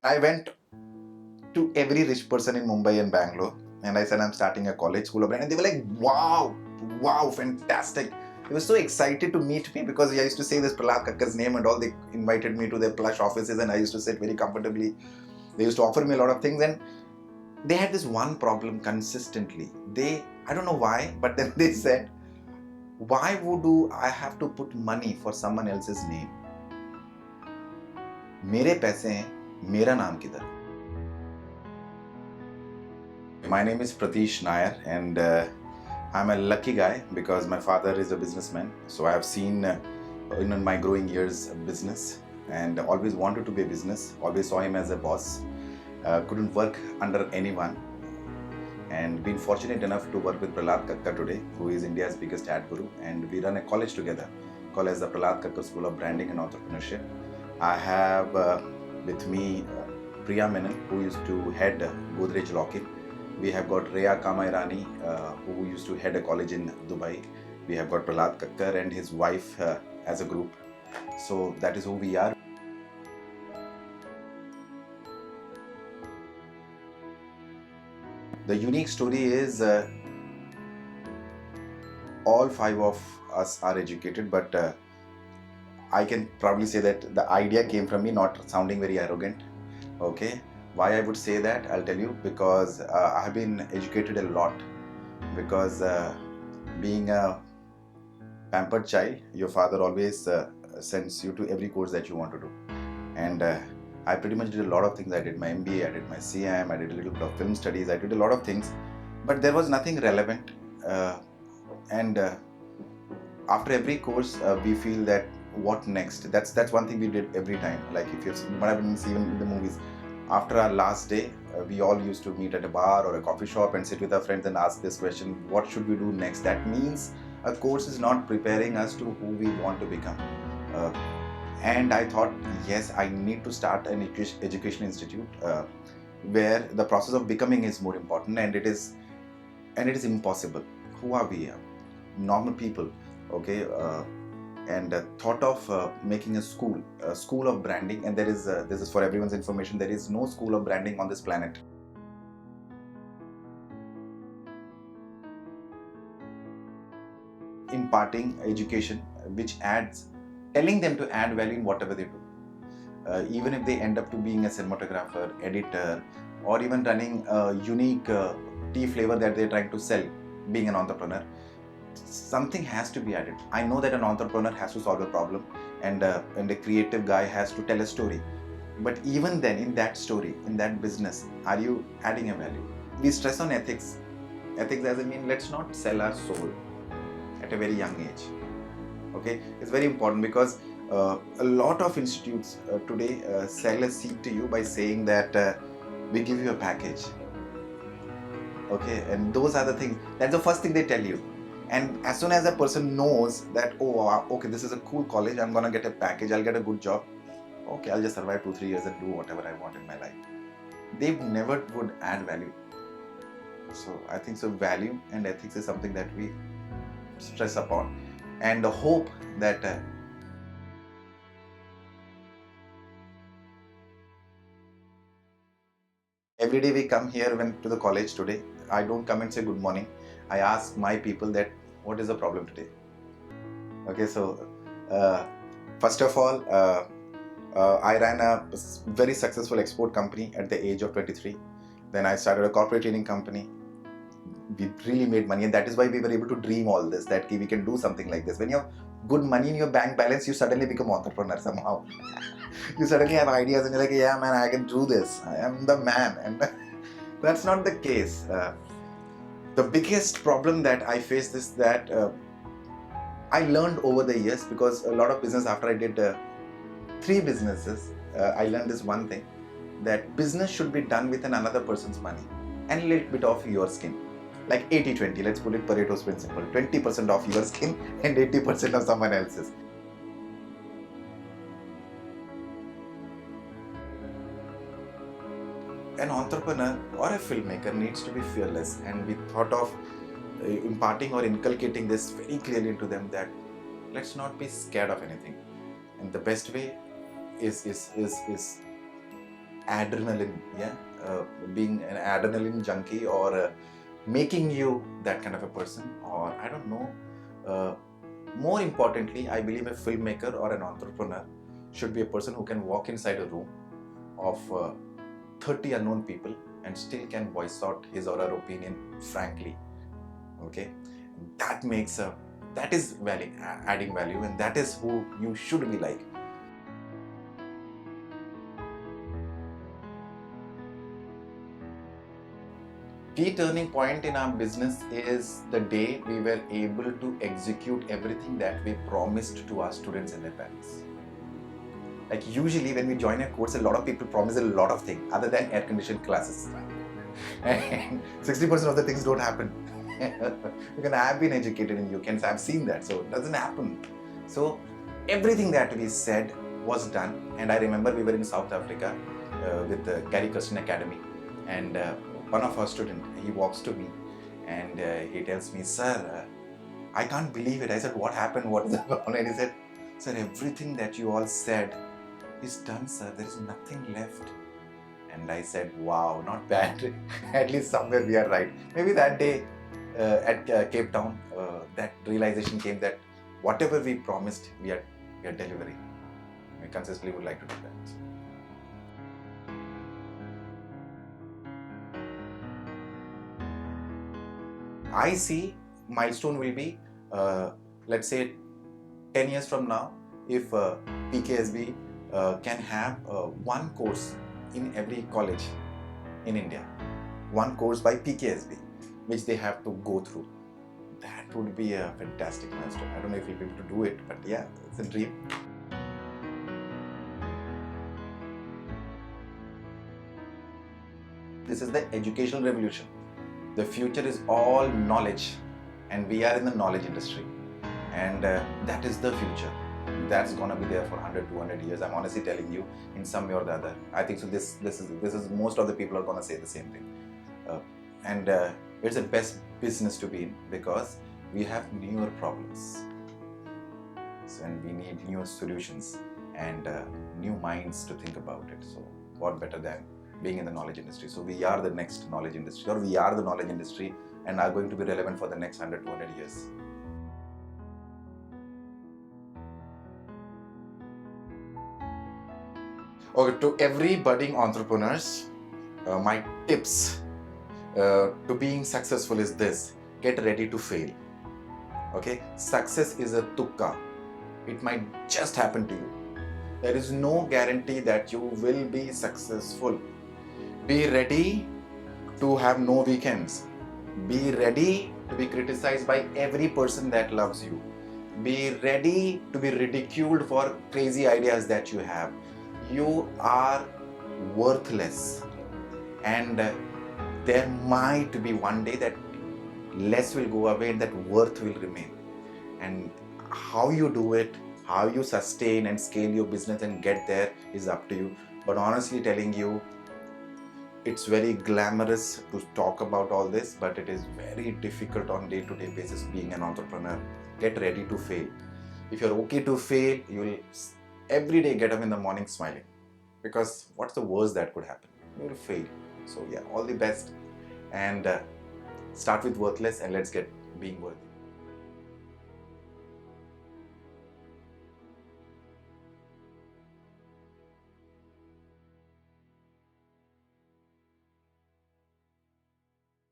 I went to every rich person in Mumbai and Bangalore and I said I'm starting a college school of brand, and they were like, wow, fantastic. They were so excited to meet me because I used to say this Prahlad Kakar's name and all. They invited me to their plush offices and I used to sit very comfortably. They used to offer me a lot of things, and they had this one problem consistently. I don't know why, but then they said, why would I have to put money for someone else's name? मेरे पैसे हैं, मेरा नाम किधर? My name is Pratish Nair, and I'm a lucky guy because my father is a businessman. So I have seen in my growing years business and always wanted to be a business. Always saw him as a boss. Couldn't work under anyone. And been fortunate enough to work with Prahlad Kakar today, who is India's biggest ad guru. And we run a college together called as the Prahlad Kakar School of Branding and Entrepreneurship. I have with me Priya Menon, who used to head Godrej Lockheed. We have got Rhea Kamairani, who used to head a college in Dubai. We have got Prahlad Kakar and his wife as a group. So that is who we are. The unique story is all five of us are educated, but I can probably say that the idea came from me, not sounding very arrogant. Okay. Why I would say that, I'll tell you, because I have been educated a lot. Because being a pampered child, your father always sends you to every course that you want to do. And I pretty much did a lot of things. I did my MBA, I did my CM, I did a little bit of film studies, I did a lot of things. But there was nothing relevant. And after every course, we feel that what next? That's one thing we did every time. Like if you might have seen in the movies, after our last day, we all used to meet at a bar or a coffee shop and sit with our friends and ask this question: what should we do next? That means a course is not preparing us to who we want to become. And I thought, yes, I need to start an education institute where the process of becoming is more important, and it is impossible. Who are we? Normal people, okay? And thought of making a school of branding. And there is this is for everyone's information, there is no school of branding on this planet. Imparting education which telling them to add value in whatever they do. Even if they end up to being a cinematographer, editor, or even running a unique tea flavor that they're trying to sell, being an entrepreneur, something has to be added. I know that an entrepreneur has to solve a problem, and a creative guy has to tell a story. But even then, in that story, in that business, are you adding a value? We stress on ethics. Ethics as I mean, let's not sell our soul at a very young age. Okay, it's very important because a lot of institutes today sell a seat to you by saying that we give you a package. Okay, and those are the things. That's the first thing they tell you. And as soon as a person knows that, oh, okay, this is a cool college, I'm gonna get a package, I'll get a good job. Okay, I'll just survive 2-3 years and do whatever I want in my life. They never would add value. So I think so value and ethics is something that we stress upon, and the hope that every day we come here to the college today, I don't come and say good morning. I ask my people that what is the problem today. Okay, so first of all, I ran a very successful export company at the age of 23. Then I started a corporate training company. We really made money, and that is why we were able to dream all this, that we can do something like this. When you have good money in your bank balance, you suddenly become entrepreneur somehow. You suddenly have ideas and you're like, yeah man, I can do this, I am the man. And that's not the case. The biggest problem that I faced is that I learned over the years, because a lot of business, after I did 3 businesses, I learned this one thing, that business should be done with another person's money and a little bit of your skin. Like 80-20, let's put it Pareto's principle. 20% of your skin and 80% of someone else's. An entrepreneur or a filmmaker needs to be fearless, and we thought of imparting or inculcating this very clearly into them, that let's not be scared of anything, and the best way is adrenaline, yeah, being an adrenaline junkie, or making you that kind of a person, or I don't know. More importantly, I believe a filmmaker or an entrepreneur should be a person who can walk inside a room of 30 unknown people and still can voice out his or her opinion frankly. Okay, that makes that is value, adding value, and that is who you should be like. Key turning point in our business is the day we were able to execute everything that we promised to our students and their parents. Like usually when we join a course, a lot of people promise a lot of things other than air conditioned classes. And 60% of the things don't happen. Because I have been educated in UK and I've seen that, so it doesn't happen. So everything that we said was done. And I remember we were in South Africa with the Gary Kirsten Academy, and one of our students, he walks to me and he tells me, "Sir, I can't believe it." I said, "What happened? What is the problem?" And he said, "Sir, everything that you all said is done, sir. There is nothing left." And I said, "Wow, not bad." At least somewhere we are right. Maybe that day at Cape Town, that realization came that whatever we promised, we are delivering. We consistently would like to do that. I see milestone will be, let's say, 10 years from now, if PKSB can have one course in every college in India, one course by PKSB, which they have to go through. That would be a fantastic milestone. I don't know if we'll be able to do it, but yeah, it's a dream. This is the educational revolution. The future is all knowledge, and we are in the knowledge industry, and that is the future. That's gonna be there for 100, 200 years. I'm honestly telling you, in some way or the other. I think so. This is most of the people are gonna say the same thing, and it's the best business to be in because we have newer problems, and we need newer solutions and new minds to think about it. So, what better than being in the knowledge industry? So we are the next knowledge industry, or we are the knowledge industry, and are going to be relevant for the next 100, 200 years. Okay, to every budding entrepreneurs, my tips to being successful is this: get ready to fail. Okay, success is a tukka. It might just happen to you. There is no guarantee that you will be successful. Be ready to have no weekends. Be ready to be criticized by every person that loves you. Be ready to be ridiculed for crazy ideas that you have. You are worthless, and there might be one day that less will go away and that worth will remain. And how you do it, how you sustain and scale your business and get there is up to you. But honestly telling you, it's very glamorous to talk about all this, but it is very difficult on day-to-day basis being an entrepreneur. Get ready to fail. If you're okay to fail, you will every day get up in the morning smiling, because what's the worst that could happen? You will fail. So yeah, all the best, and start with worthless and let's get being worthy.